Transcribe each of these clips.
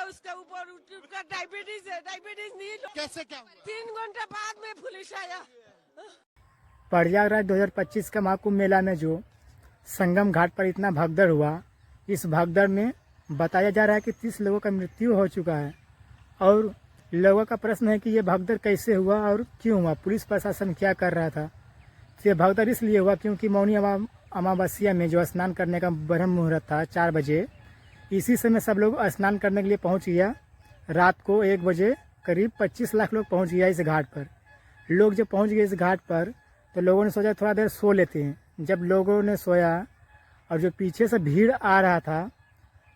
गया उसके ऊपर, उसका डायबिटीज है, डायबिटीज नहीं। कैसे क्या हुआ? 3 घंटे बाद में पुलिस आया। प्रयागराज 2025 का महाकुंभ मेला में जो संगम घाट पर इतना भगदड़ हुआ, इस भगदड़ में बताया जा रहा है कि 30 लोगों का मृत्यु हो चुका है। और लोगों का प्रश्न है कि ये भगदड़ कैसे हुआ और क्यों हुआ, पुलिस प्रशासन क्या कर रहा था। ये भगदड़ इसलिए हुआ क्योंकि मौनी अमावस्या में जो स्नान करने का ब्रह्म मुहूर्त था 4 बजे, इसी समय सब लोग स्नान करने के लिए पहुंच गया। रात को 1 बजे करीब 25 लाख लोग पहुंच गया इस घाट पर। लोग जब पहुंच गए इस घाट पर तो लोगों ने सोचा थोड़ा देर सो लेते हैं। जब लोगों ने सोया और जो पीछे से भीड़ आ रहा था,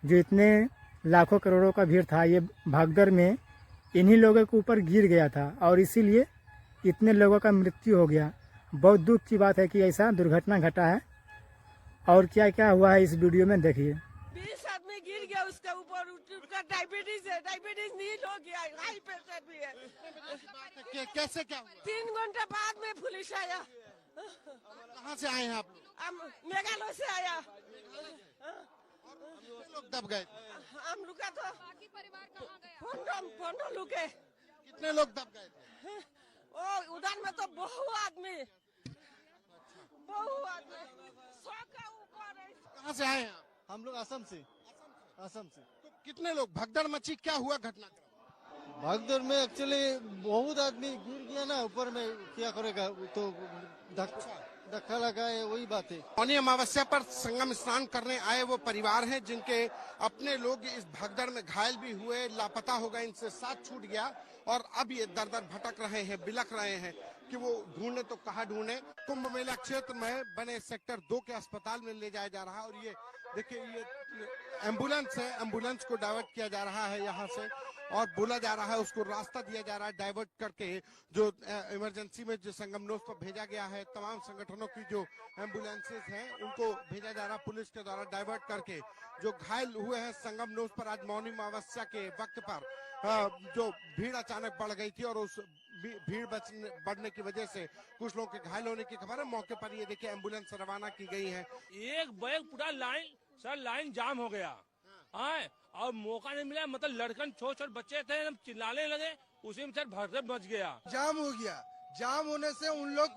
जो इतने लाखों करोड़ों का भीड़ था, ये भगदड़ में इन्हीं लोगों के ऊपर गिर गया था और इसीलिए इतने लोगों का मृत्यु हो गया। बहुत दुख की बात है कि ऐसा दुर्घटना घटा है। और क्या क्या हुआ है इस वीडियो में देखिए। 20 आदमी गिर गया उसके ऊपर, उसका डायबिटीज है, डायबिटीज नहीं हो गया, हाई प्रेशर भी है। कैसे क्या हुआ? 3 घंटे बाद में पुलिस आया। कहाँ से आए हैं आप लोग? हम मेघालय से आया। कितने लोग दब गए? हम रुका तो बाकी परिवार कहाँ गया? 15 लोग है। कितने लोग दब गए थे? ओ उधर में तो बहु आदमी 100 का ऊपर है। कहाँ से आए हैं आप? हम लोग असम से। तो कितने लोग, भगदड़ मची, क्या हुआ घटनाक्रम? भगदड़ में एक्चुअली बहुत आदमी गिर गया ना ऊपर में, क्या करेगा, तो धक्का लगा है, वही बात है। मौनी अमावस्या पर संगम स्नान करने आए वो परिवार हैं जिनके अपने लोग इस भगदड़ में घायल भी हुए, लापता हो गए, इनसे साथ छूट गया और अब ये दर दर भटक रहे हैं, बिलख रहे हैं कि वो ढूंढे तो कहाँ ढूंढे। कुंभ मेला क्षेत्र में बने सेक्टर 2 के अस्पताल में ले जाया जा रहा है और ये देखिए, ये एम्बुलेंस है, एम्बुलेंस को डाइवर्ट किया जा रहा है यहाँ से और बोला जा रहा है, उसको रास्ता दिया जा रहा है डाइवर्ट करके। जो इमरजेंसी में जो संगम नोज पर भेजा गया है, तमाम संगठनों की जो एम्बुलेंसेज हैं उनको भेजा जा रहा है पुलिस के द्वारा डाइवर्ट करके। जो घायल हुए हैं संगम नोज पर आज मौनी अमावस्या के वक्त पर जो भीड़ अचानक बढ़ गई थी और उस भीड़ बढ़ने की वजह से कुछ लोगों के घायल होने की खबर है। मौके पर ये देखिए एम्बुलेंस रवाना की गई है। एक बैग पूरा लाइन जाम हो गया और मौका नहीं मिला, मतलब लड़कन छोटे बच्चे थे, चिल्लाने लगे, उसी में सर भगदड़ मच गया, जाम हो गया। जाम होने से उन लोग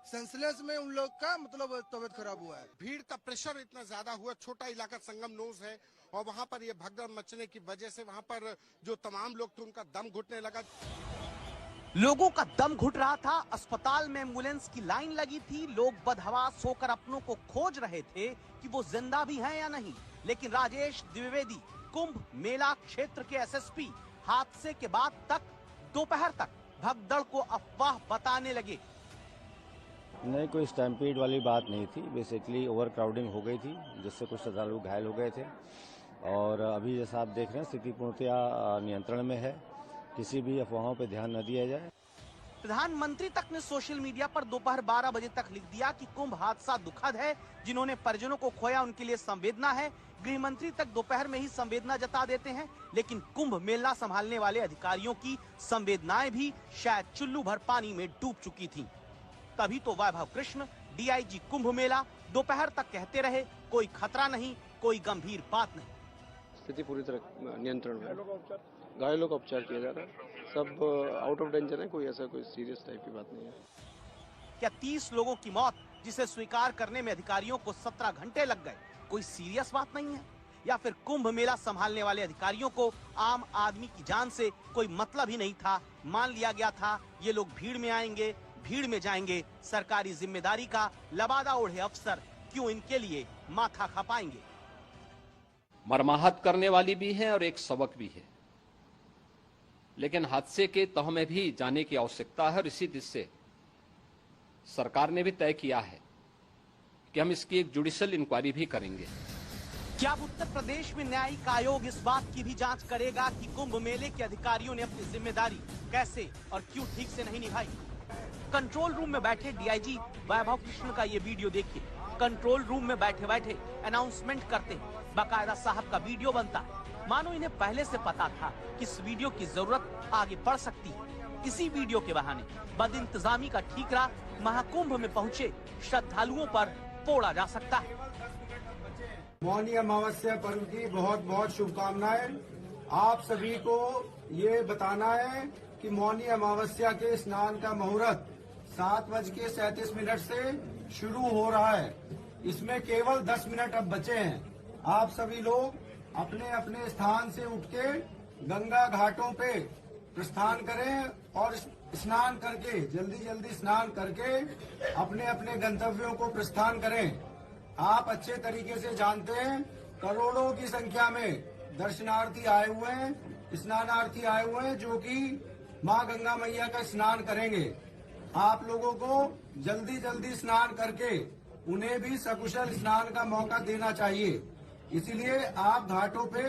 सेंसलेस में, उन लोग का मतलब तबीयत खराब हुआ है। भीड़ का प्रेशर इतना ज्यादा हुआ, छोटा इलाका संगम नोज है और वहाँ पर ये भगदड़ मचने की वजह से वहाँ पर जो तमाम लोग थे उनका दम घुटने लगा। लोगों का दम घुट रहा था, अस्पताल में एम्बुलेंस की लाइन लगी थी, लोग बदहवास होकर अपनों को खोज रहे थे कि वो जिंदा भी हैं या नहीं। लेकिन राजेश द्विवेदी, कुंभ मेला क्षेत्र के एसएसपी, हादसे के बाद तक दोपहर तक भगदड़ को अफवाह बताने लगे। नहीं, कोई स्टैम्पीड वाली बात नहीं थी। बेसिकली ओवर क्राउडिंग हो गई थी जिससे कुछ श्रद्धालु घायल हो गए थे और अभी जैसा आप देख रहे हैं स्थिति पूर्णतया नियंत्रण में है। किसी भी अफवाहों पर ध्यान न दिया जाए। प्रधानमंत्री तक ने सोशल मीडिया पर दोपहर 12 बजे तक लिख दिया कि कुंभ हादसा दुखद है, जिन्होंने परिजनों को खोया उनके लिए संवेदना है। गृह मंत्री तक दोपहर में ही संवेदना जता देते हैं, लेकिन कुंभ मेला संभालने वाले अधिकारियों की संवेदनाएं भी शायद चुल्लू भर पानी में डूब चुकी थी। तभी तो वैभव कृष्ण, डीआईजी कुंभ मेला, दोपहर तक कहते रहे कोई खतरा नहीं, कोई गंभीर बात नहीं। स्थिति पूरी तरह नियंत्रण में है, घायलों का उपचार किया जा रहा है, सब आउट ऑफ डेंजर है, कोई ऐसा कोई सीरियस टाइप की बात नहीं है। क्या 30 लोगों की मौत जिसे स्वीकार करने में अधिकारियों को 17 घंटे लग गए, कोई सीरियस बात नहीं है? या फिर कुंभ मेला संभालने वाले अधिकारियों को आम आदमी की जान से कोई मतलब ही नहीं था? मान लिया गया था ये लोग भीड़ में आएंगे, भीड़ में जाएंगे, सरकारी जिम्मेदारी का लबादा ओढ़े अफसर क्यों इनके लिए माथा खपाएंगे? मरमाहत करने वाली भी है और एक सबक भी है, लेकिन हादसे के तह में भी जाने की आवश्यकता है और इसी दिशा से सरकार ने भी तय किया है कि हम इसकी एक जुडिशियल इंक्वायरी भी करेंगे। क्या उत्तर प्रदेश में न्यायिक आयोग इस बात की भी जांच करेगा कि कुंभ मेले के अधिकारियों ने अपनी जिम्मेदारी कैसे और क्यों ठीक से नहीं निभाई? कंट्रोल रूम में बैठे डीआईजी वैभव कृष्ण का ये वीडियो देखिए। कंट्रोल रूम में बैठे बैठे अनाउंसमेंट करते हैं, बाकायदा साहब का वीडियो बनता है, मानो इन्हें पहले से पता था कि इस वीडियो की जरूरत आगे पड़ सकती है। इसी वीडियो के बहाने बदइंतजामी का ठीकरा महाकुंभ में पहुंचे श्रद्धालुओं पर पोड़ा जा सकता है। मौनी अमावस्या पर्व की बहुत बहुत शुभकामनाएं। आप सभी को ये बताना है कि मौनी अमावस्या के स्नान का मुहूर्त 7:37 से शुरू हो रहा है। इसमें केवल 10 मिनट अब बचे हैं। आप सभी लोग अपने अपने स्थान से उठ के गंगा घाटों पे प्रस्थान करें और स्नान करके जल्दी स्नान करके अपने अपने गंतव्यों को प्रस्थान करें। आप अच्छे तरीके से जानते हैं करोड़ों की संख्या में दर्शनार्थी आए हुए हैं, स्नानार्थी आए हुए हैं जो कि मां गंगा मैया का स्नान करेंगे। आप लोगों को जल्दी स्नान करके उन्हें भी सकुशल स्नान का मौका देना चाहिए। इसीलिए आप घाटों पे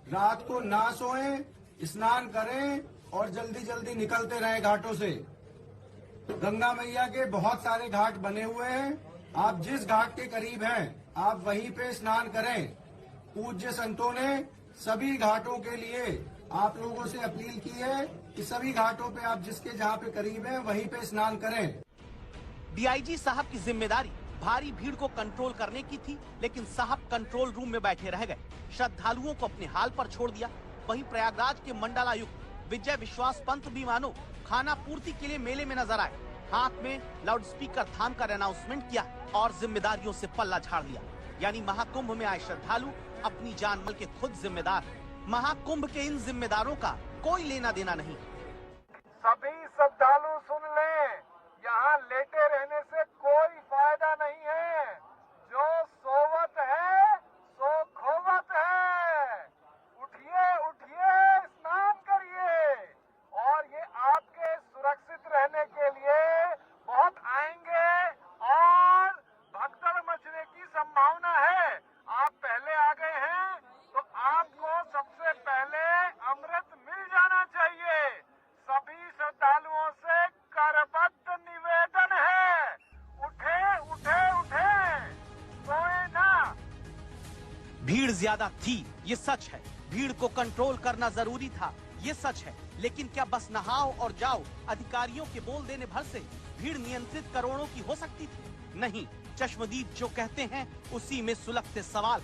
रात को ना सोएं, स्नान करें और जल्दी निकलते रहें घाटों से। गंगा मैया के बहुत सारे घाट बने हुए हैं। आप जिस घाट के करीब हैं आप वहीं पे स्नान करें। पूज्य संतों ने सभी घाटों के लिए आप लोगों से अपील की है कि सभी घाटों पे आप जिसके जहाँ पे करीब हैं वहीं पे स्नान करें। डीआईजी साहब की जिम्मेदारी भारी भीड़ को कंट्रोल करने की थी, लेकिन साहब कंट्रोल रूम में बैठे रह गए, श्रद्धालुओं को अपने हाल पर छोड़ दिया। वहीं प्रयागराज के मंडलायुक्त विजय विश्वास पंत भी मानो खाना पूर्ति के लिए मेले में नजर आए। हाथ में लाउड स्पीकर थाम कर अनाउंसमेंट किया और जिम्मेदारियों से पल्ला झाड़ दिया। यानी महाकुंभ में आए श्रद्धालु अपनी जान माल के खुद जिम्मेदार। महाकुंभ के इन जिम्मेदारों का कोई लेना देना नहीं। सभी श्रद्धालु सुन लें, यहाँ लेटे रहने से कोई फायदा नहीं है। जो सोवत है सो खोवत है। उठिए स्नान करिए और ये आपके सुरक्षित रहने के लिए बहुत आएंगे और भगदड़ मचने की संभावना है। आप पहले आ गए हैं तो आपको सबसे पहले अमृत मिल जाना चाहिए। सभी श्रद्धालुओं से करबद्ध निवेदन है, उठे सोए ना। भीड़ ज्यादा थी, ये सच है। भीड़ को कंट्रोल करना जरूरी था, ये सच है। लेकिन क्या बस नहाओ और जाओ अधिकारियों के बोल देने भर से भीड़ नियंत्रित करोड़ों की हो सकती थी? नहीं। चश्मदीद जो कहते हैं उसी में सुलगते सवाल।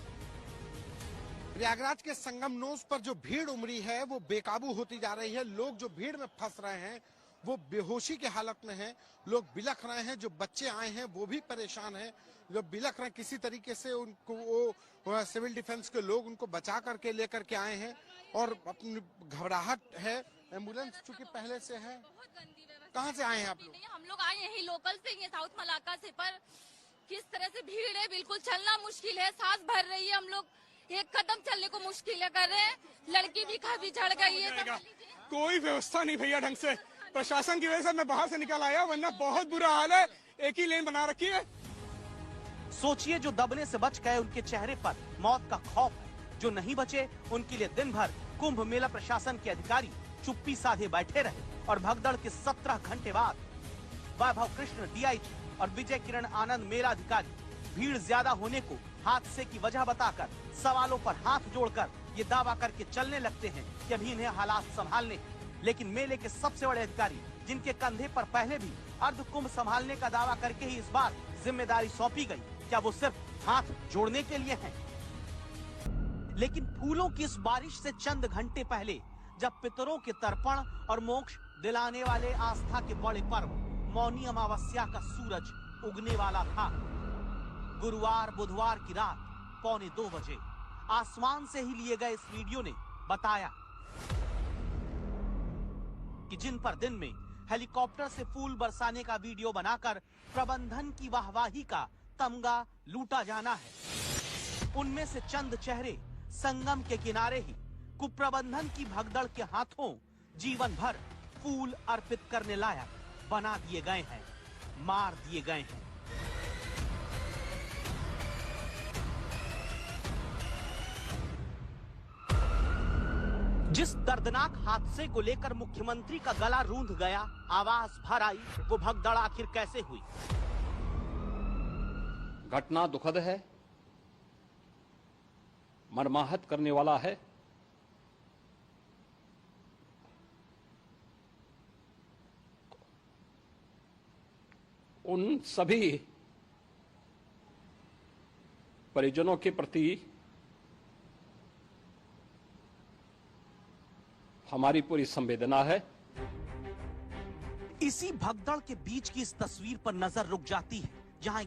प्रयागराज के संगम नोस पर जो भीड़ उमड़ी है वो बेकाबू होती जा रही है। लोग जो भीड़ में फंस रहे हैं वो बेहोशी की हालत में हैं। लोग बिलख रहे हैं। जो बच्चे आए हैं वो भी परेशान हैं, जो बिलख रहे हैं। किसी तरीके से उनको वो सिविल डिफेंस के लोग उनको बचा करके लेकर के आए हैं और अपनी घबराहट है। एम्बुलेंस चूंकि पहले से है। कहाँ से आए हैं आप लोग? हम लोग आए यही लोकल से, ये साउथ मलाका से। पर किस तरह से भीड़ है, बिल्कुल चलना मुश्किल है, सांस भर रही है। हम लोग एक कदम चलने को मुश्किल कर रहे हैं। लड़की भी काफी झड़ गई है। कोई व्यवस्था नहीं भैया ढंग से। प्रशासन की वजह से मैं बाहर से निकल आया, वरना बहुत बुरा हाल है। एक ही लेन बना रखी है। सोचिए जो दबने से बच गए उनके चेहरे पर मौत का खौफ है। जो नहीं बचे उनके लिए दिन भर कुंभ मेला प्रशासन के अधिकारी चुप्पी साधे बैठे रहे और भगदड़ के 17 घंटे बाद वैभव कृष्ण डीआईजी और विजय किरण आनंद मेला अधिकारी भीड़ ज्यादा होने को हादसे की वजह बताकर सवालों पर हाथ जोड़कर ये दावा करके चलने लगते हैं कि अभी इन्हें हालात संभालने। लेकिन मेले के सबसे बड़े अधिकारी जिनके कंधे पर पहले भी अर्ध कुंभ संभालने का दावा करके ही इस बार जिम्मेदारी सौंपी गई, क्या वो सिर्फ हाथ जोड़ने के लिए हैं? लेकिन फूलों की इस बारिश से चंद घंटे पहले जब पितरों के तर्पण और मोक्ष दिलाने वाले आस्था के बड़े पर्व मौनी अमावस्या का सूरज उगने वाला था, गुरुवार बुधवार की रात 1:45 बजे आसमान से ही लिए गए इस वीडियो ने बताया कि जिन पर दिन में हेलीकॉप्टर से फूल बरसाने का वीडियो बनाकर प्रबंधन की वाहवाही का तमगा लूटा जाना है, उनमें से चंद चेहरे संगम के किनारे ही कुप्रबंधन की भगदड़ के हाथों जीवन भर फूल अर्पित करने लायक बना दिए गए हैं, मार दिए गए हैं। जिस दर्दनाक हादसे को लेकर मुख्यमंत्री का गला रूंध गया, आवाज भर आई, वो भगदड़ आखिर कैसे हुई? घटना दुखद है, मर्माहत करने वाला है। उन सभी परिजनों के प्रति हमारी पूरी संवेदना है। इसी भगदड़ के बीच की इस तस्वीर पर नजर रुक जाती है, जहां